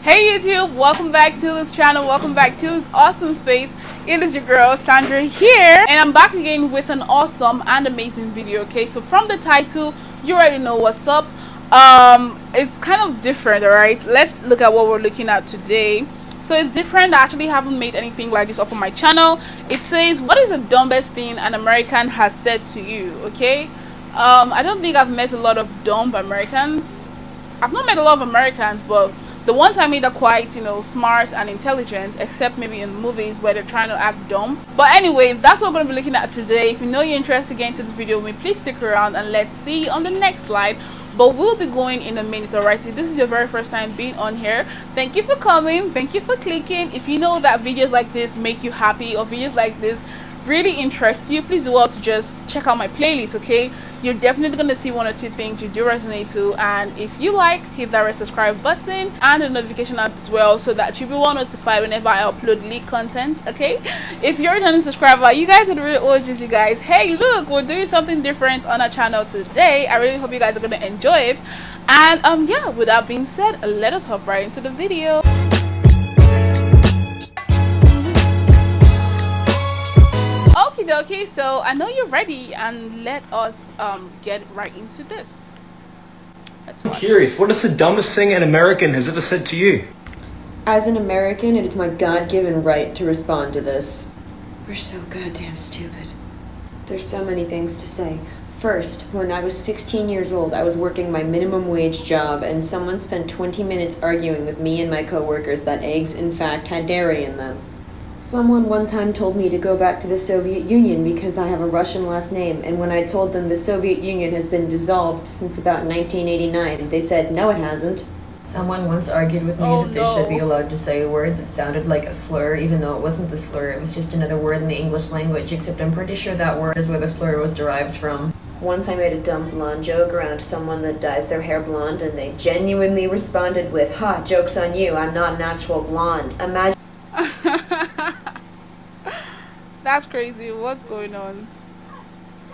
Hey YouTube, welcome back to this channel, welcome back to this awesome space. It is your girl Sandra here, and I'm back again with an awesome and amazing video. Okay, so from the title you already know what's up. It's kind of different. All right, let's look at what we're looking at today. So it's different. I actually haven't made anything like this up on my channel. It says, what is the dumbest thing an American has said to you? Okay, I don't think I've met a lot of dumb Americans. I've not met a lot of Americans, but the ones I meet are quite, smart and intelligent, except maybe in movies where they're trying to act dumb. But anyway, that's what we're going to be looking at today. If you know you're interested again to this video with me, please stick around and let's see on the next slide. But we'll be going in a minute. Alright, if this is your very first time being on here, thank you for coming, thank you for clicking. If you know that videos like this make you happy, or videos like this really interest you, please do well to just check out my playlist. Okay, you're definitely going to see one or two things you do resonate to, and if you like, hit that red subscribe button and the notification app as well, so that you'll be well notified whenever I upload leak content. Okay, if you're a new subscriber, you guys are the real OGs. You guys, hey, look, we're doing something different on our channel today. I really hope you guys are going to enjoy it. And yeah, with that being said, let us hop right into the video. Okay, so I know you're ready, and let us get right into this. Let's watch. I'm curious, what is the dumbest thing an American has ever said to you? As an American, it is my God-given right to respond to this. We're so goddamn stupid. There's so many things to say. First, when I was 16 years old, I was working my minimum wage job, and someone spent 20 minutes arguing with me and my coworkers that eggs, in fact, had dairy in them. Someone one time told me to go back to the Soviet Union because I have a Russian last name, and when I told them the Soviet Union has been dissolved since about 1989, they said, no it hasn't. Someone once argued with me that they should be allowed to say a word that sounded like a slur, even though it wasn't the slur, it was just another word in the English language, except I'm pretty sure that word is where the slur was derived from. Once I made a dumb blonde joke around someone that dyes their hair blonde, and they genuinely responded with, ha, joke's on you, I'm not an actual blonde. Imagine. That's crazy. What's going on?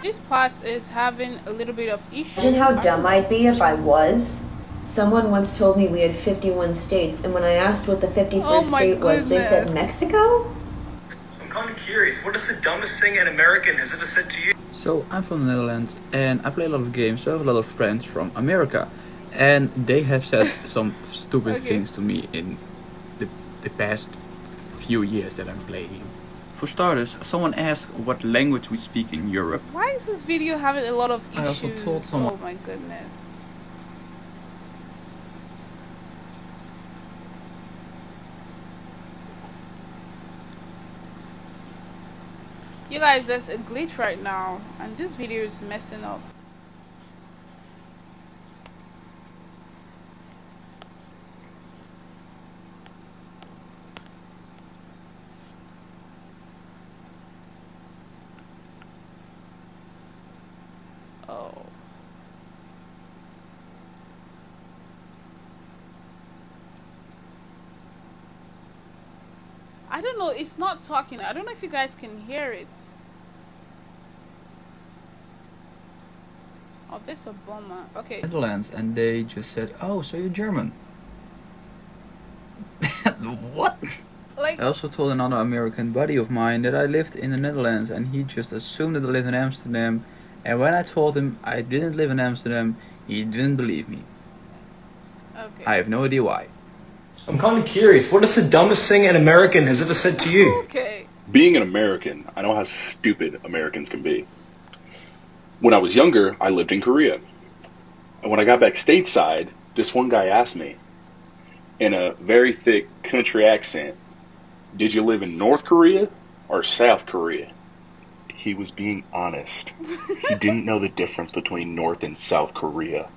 This part is having a little bit of issue. Imagine how dumb I'd be if I was. Someone once told me we had 51 states, and when I asked what the 51st state was, they said Mexico? I'm kind of curious, what is the dumbest thing an American has ever said to you? So I'm from the Netherlands and I play a lot of games, so I have a lot of friends from America, and they have said some stupid things to me in the past few years that I'm playing. For starters, someone asked what language we speak in Europe. Why is this video having a lot of issues? I also told someone. Oh my goodness. You guys, there's a glitch right now, and this video is messing up. Oh. I don't know, it's not talking. I don't know if you guys can hear it. Oh, this is a bummer. Okay. Netherlands, and they just said, "Oh, so you're German?" What? Like, I also told another American buddy of mine that I lived in the Netherlands, and he just assumed that I lived in Amsterdam. And when I told him I didn't live in Amsterdam, he didn't believe me. okay. I have no idea why. I'm kind of curious, what is the dumbest thing an American has ever said to you? Okay. Being an American, I know how stupid Americans can be. When I was younger, I lived in Korea. And when I got back stateside, this one guy asked me, in a very thick country accent, did you live in North Korea or South Korea? He was being honest. He didn't know the difference between North and South Korea.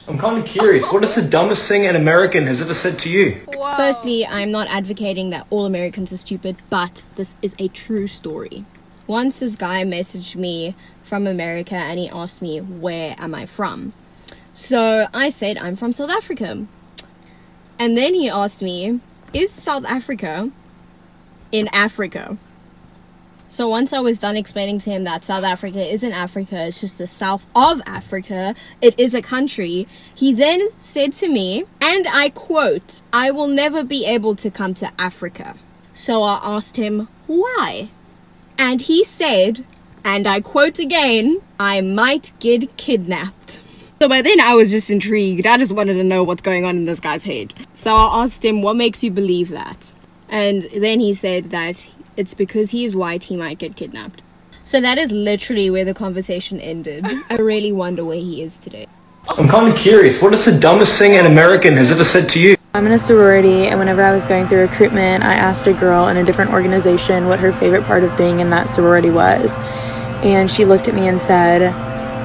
I'm kind of curious, what is the dumbest thing an American has ever said to you? Wow. Firstly, I'm not advocating that all Americans are stupid, but this is a true story. Once this guy messaged me from America and he asked me, where am I from? So I said, I'm from South Africa. And then he asked me, is South Africa in Africa? So once I was done explaining to him that South Africa isn't Africa, it's just the south of Africa, it is a country, he then said to me, and I quote, "I will never be able to come to Africa." So I asked him, why? And he said, and I quote again, "I might get kidnapped." So by then I was just intrigued. I just wanted to know what's going on in this guy's head. So I asked him, what makes you believe that? And then he said that it's because he is white, he might get kidnapped. So that is literally where the conversation ended. I really wonder where he is today. I'm kind of curious, what is the dumbest thing an American has ever said to you? I'm in a sorority, and whenever I was going through recruitment, I asked a girl in a different organization what her favorite part of being in that sorority was. And she looked at me and said,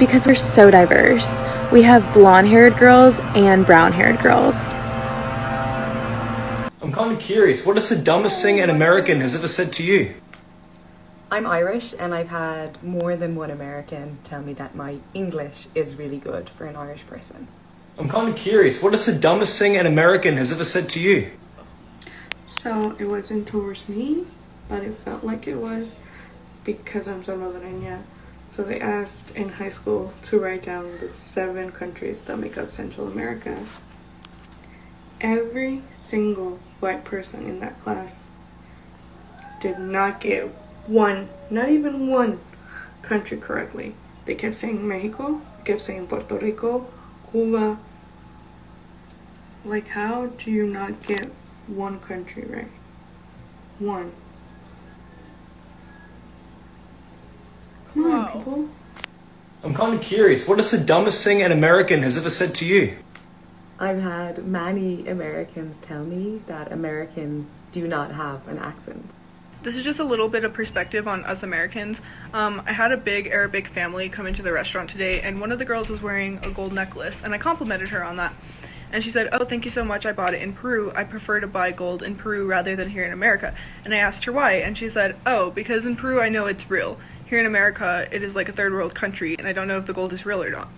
"Because we're so diverse. We have blonde-haired girls and brown-haired girls." I'm kind of curious, what is the dumbest thing an American has ever said to you? I'm Irish, and I've had more than one American tell me that my English is really good for an Irish person. I'm kind of curious, what is the dumbest thing an American has ever said to you? So it wasn't towards me, but it felt like it was because I'm Salvadoreña. So they asked in high school to write down the 7 countries that make up Central America. Every single white person in that class did not get one, not even one country correctly. They kept saying Mexico, they kept saying Puerto Rico, Cuba. Like, how do you not get one country right? One. Come on, people. I'm kind of curious, what is the dumbest thing an American has ever said to you? I've had many Americans tell me that Americans do not have an accent. This is just a little bit of perspective on us Americans. I had a big Arabic family come into the restaurant today, and one of the girls was wearing a gold necklace, and I complimented her on that. And she said, "Oh, thank you so much, I bought it in Peru. I prefer to buy gold in Peru rather than here in America." And I asked her why, and she said, "Oh, because in Peru I know it's real. Here in America, it is like a third world country, and I don't know if the gold is real or not."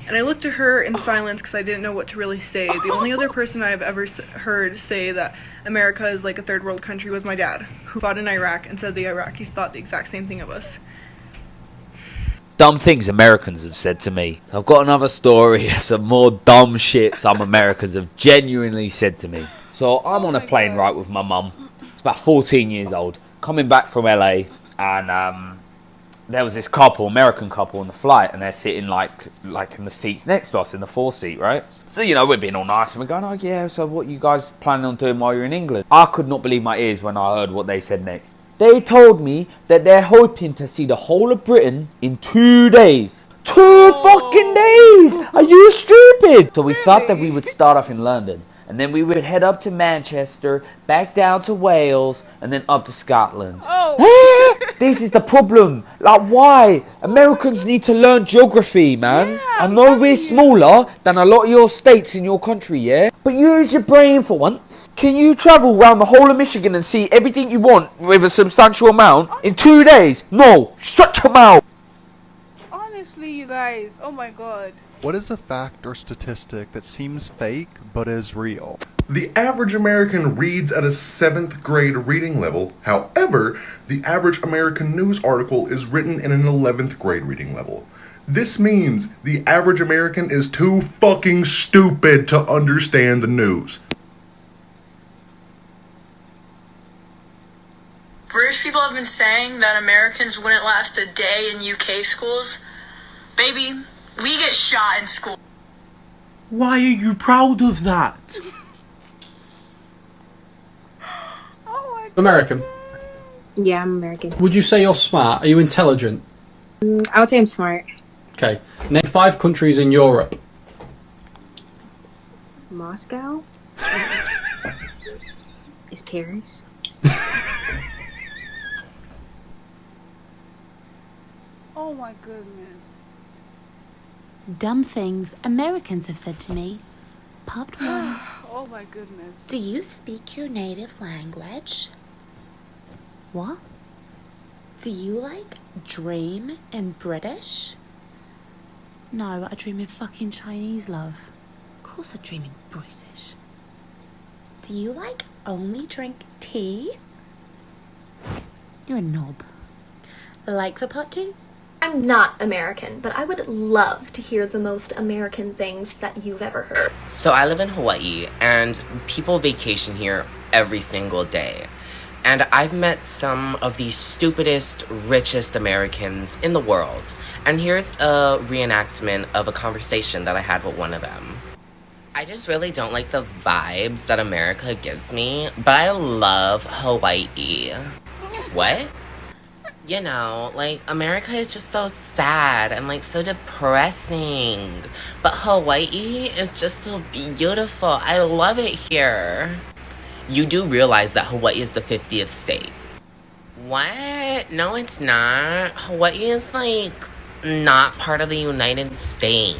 And I looked at her in silence because I didn't know what to really say. The only other person I have ever heard say that America is like a third world country was my dad, who fought in Iraq and said the Iraqis thought the exact same thing of us. Dumb things Americans have said to me. I've got another story, some more dumb shit some Americans have genuinely said to me. So I'm on a plane, right, with my mum. It's about 14 years old, coming back from LA, and there was this couple, American couple, on the flight, and they're sitting like in the seats next to us, in the 4th seat, right? So, you know, we're being all nice, and we're going, "Oh yeah, so what you guys planning on doing while you're in England?" I could not believe my ears when I heard what they said next. They told me that they're hoping to see the whole of Britain in 2 days. 2 fucking days! Are you stupid? So we thought that we would start off in London, and then we would head up to Manchester, back down to Wales, and then up to Scotland. This is the problem. Like, why? Americans need to learn geography, man. I know we're smaller than a lot of your states in your country, yeah? But use your brain for once. Can you travel around the whole of Michigan and see everything you want with a substantial amount in 2 days? No. Shut your mouth. Honestly, you guys, oh my god. What is a fact or statistic that seems fake but is real? The average American reads at a 7th grade reading level. However, the average American news article is written in an 11th grade reading level. This means the average American is too fucking stupid to understand the news. British people have been saying that Americans wouldn't last a day in UK schools. Baby, we get shot in school. Why are you proud of that? American. Yeah, I'm American. Would you say you're smart? Are you intelligent? I would say I'm smart. Okay. Name 5 countries in Europe. Moscow? Is Paris? Oh my goodness. Dumb things Americans have said to me. Part 1. Oh my goodness. Do you speak your native language? What? Do you, like, dream in British? No, I dream in fucking Chinese, love. Of course I dream in British. Do you, like, only drink tea? You're a knob. Like for part 2? I'm not American, but I would love to hear the most American things that you've ever heard. So I live in Hawaii, and people vacation here every single day. And I've met some of the stupidest, richest Americans in the world. And here's a reenactment of a conversation that I had with one of them. I just really don't like the vibes that America gives me, but I love Hawaii. What? You know, like, America is just so sad and, like, so depressing. But Hawaii is just so beautiful. I love it here. You do realize that Hawaii is the 50th state. What? No, it's not. Hawaii is, like, not part of the United States.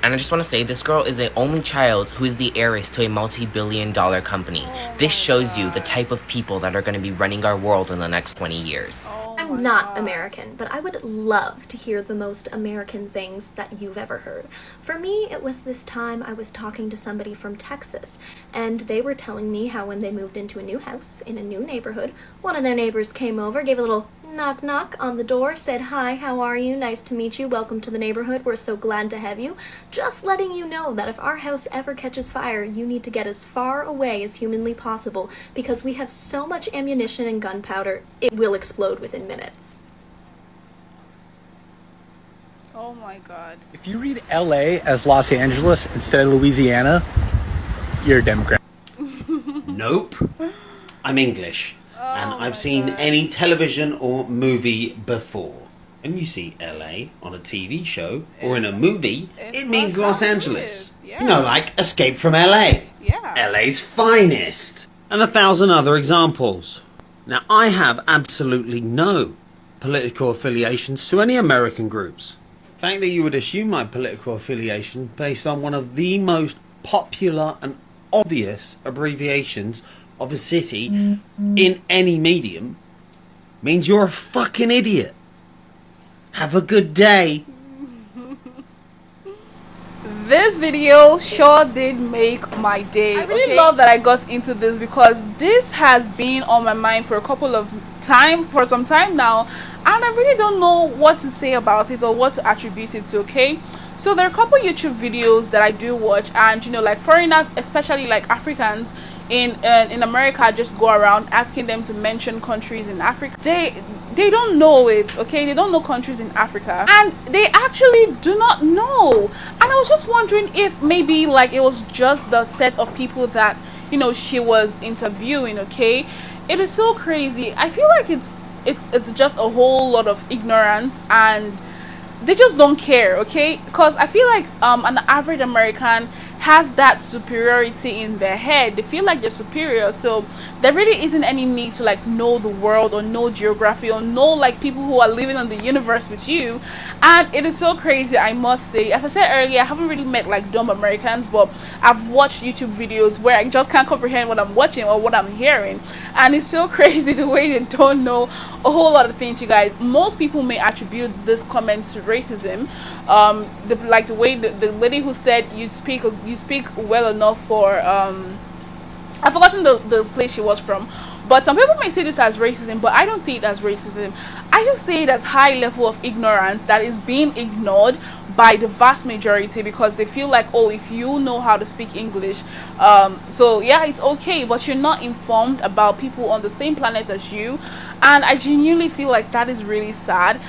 And I just want to say, this girl is the only child who is the heiress to a multi-billion-dollar company. This shows you the type of people that are going to be running our world in the next 20 years. I'm not American, but I would love to hear the most American things that you've ever heard. For me, it was this time I was talking to somebody from Texas, and they were telling me how when they moved into a new house in a new neighborhood, one of their neighbors came over, gave a little knock knock on the door, said, "Hi, how are you? Nice to meet you. Welcome to the neighborhood. We're so glad to have you. Just letting you know that if our house ever catches fire, you need to get as far away as humanly possible because we have so much ammunition and gunpowder, it will explode within minutes." Oh my god. If you read LA as Los Angeles instead of Louisiana, you're a Democrat. Nope. I'm English. And I've seen any television or movie before. When you see LA on a TV show or in a movie, it means Los Angeles. Yeah. You know, like Escape from LA. Yeah. LA's finest. And 1,000 other examples. Now, I have absolutely no political affiliations to any American groups. The fact that you would assume my political affiliation based on one of the most popular and obvious abbreviations of a city in any medium means you're a fucking idiot. Have a good day. This video sure did make my day. I really love that I got into this because this has been on my mind for some time now, and I really don't know what to say about it or what to attribute it to. Okay, so there are a couple YouTube videos that I do watch, and you know, like foreigners, especially like Africans in America, just go around asking them to mention countries in Africa. They don't know it, okay? They don't know countries in Africa, and they actually do not know. And I was just wondering if maybe like it was just the set of people that, you know, she was interviewing. Okay, it is so crazy. I feel like it's just a whole lot of ignorance, and they just don't care, okay? Because I feel like an average American has that superiority in their head. They feel like they're superior, so there really isn't any need to like know the world or know geography or know like people who are living on the universe with you. And it is so crazy, I must say. As I said earlier, I haven't really met like dumb Americans, but I've watched YouTube videos where I just can't comprehend what I'm watching or what I'm hearing, and it's so crazy the way they don't know a whole lot of things. You guys, most people may attribute this comment to racism, the way the lady who said you speak well enough for I've forgotten the place she was from, but some people may see this as racism, but I don't see it as racism. I just see it as high level of ignorance that is being ignored by the vast majority because they feel like, oh, if you know how to speak English, so yeah, it's okay, but you're not informed about people on the same planet as you. And I genuinely feel like that is really sad.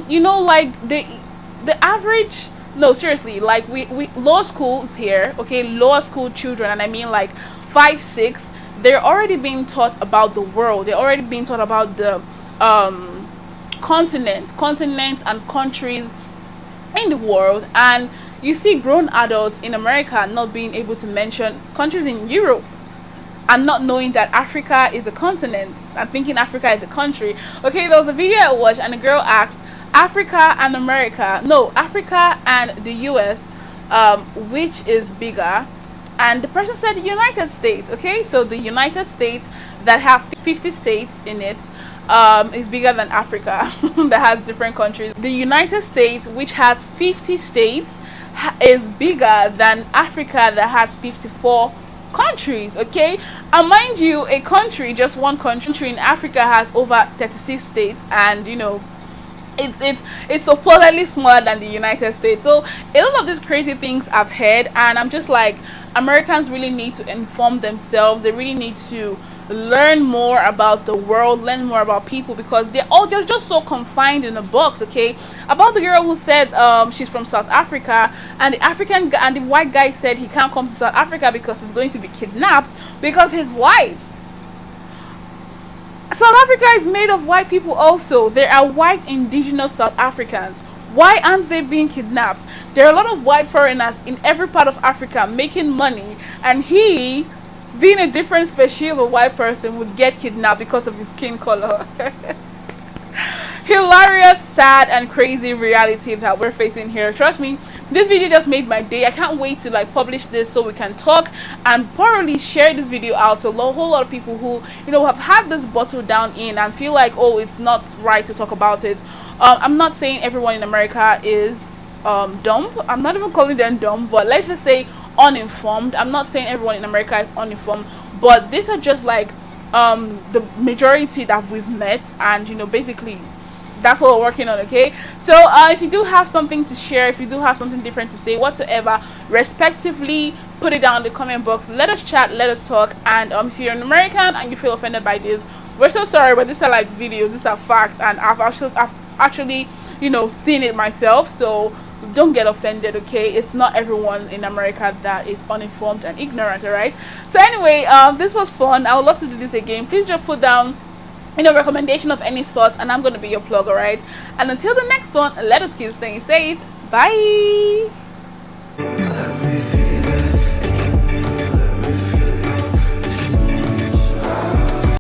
You know, like the average, no, seriously, like we law schools here, okay, lower school children, and I mean like 5, 6, they're already being taught about the world. They're already being taught about the continents and countries in the world. And you see grown adults in America not being able to mention countries in Europe and not knowing that Africa is a continent and thinking Africa is a country. Okay, there was a video I watched and a girl asked, Africa and the US, which is bigger? And the person said the United States. Okay, so the United States that have 50 states in it is bigger than Africa that has different countries. The United States, which has 50 states, is bigger than Africa that has 54 countries, okay? And mind you, a country, just one country in Africa, has over 36 states, and you know, it's supposedly smaller than the United States. So a lot of these crazy things I've heard, and I'm just like, Americans really need to inform themselves. They really need to learn more about the world, learn more about people, because they're just so confined in a box. Okay, about the girl who said she's from South Africa, and the white guy said he can't come to South Africa because he's going to be kidnapped because he's white. South Africa is made of white people also. There are white indigenous South Africans. Why aren't they being kidnapped? There are a lot of white foreigners in every part of Africa making money, and he, being a different species of a white person, would get kidnapped because of his skin color. Hilarious, sad, and crazy reality that we're facing here. Trust me, this video just made my day. I can't wait to like publish this so we can talk and probably share this video out to a whole lot of people who, you know, have had this bottled down in and feel like, oh, it's not right to talk about it. I'm not saying everyone in America is dumb. I'm not even calling them dumb, but let's just say uninformed. I'm not saying everyone in America is uninformed, but these are just like the majority that we've met, and you know, basically that's what we're working on. Okay, so if you do have something to share, if you do have something different to say, whatsoever, respectively, put it down in the comment box. Let us chat, let us talk. And if you're an American and you feel offended by this, we're so sorry, but these are like videos, these are facts, and I've actually you know, seen it myself. So don't get offended, okay? It's not everyone in America that is uninformed and ignorant, alright? So anyway, this was fun. I would love to do this again. Please just put down, you know, recommendation of any sort, and I'm going to be your plug, alright? And until the next one, let us keep staying safe. Bye!